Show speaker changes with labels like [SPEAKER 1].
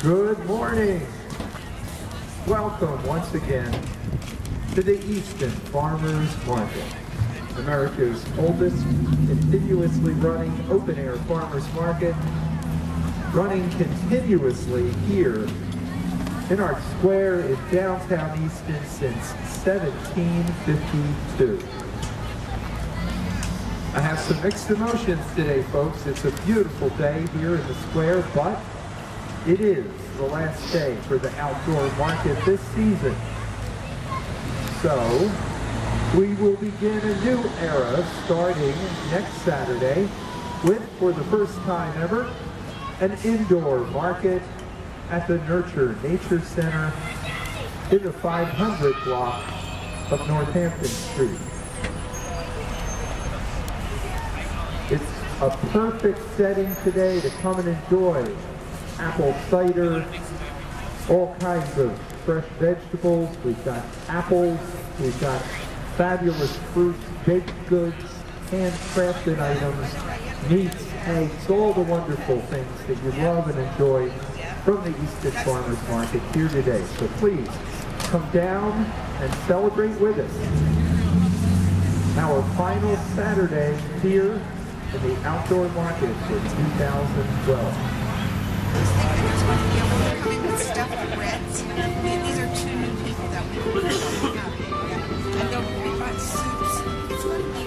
[SPEAKER 1] Good morning. Welcome once again to the Easton Farmers Market, America's oldest continuously running open-air farmers market, running continuously here in our square in downtown Easton since 1752. I have some mixed emotions today, folks. It's a beautiful day here in the square, but it is the last day for the outdoor market this season. So we will begin a new era starting next Saturday with, for the first time ever, an indoor market at the Nurture Nature Center in the 500 block of Northampton Street. It's a perfect setting today to come and enjoy apple cider, all kinds of fresh vegetables. We've got apples, we've got fabulous fruits, baked goods, handcrafted items, meats, eggs, all the wonderful things that you love and enjoy from the Easton Farmers Market here today. So please come down and celebrate with us. Our final Saturday here in the outdoor market for 2012.
[SPEAKER 2] Coming with stuffed breads. These are two new people that we have. And they'll be brought soups. It's going to be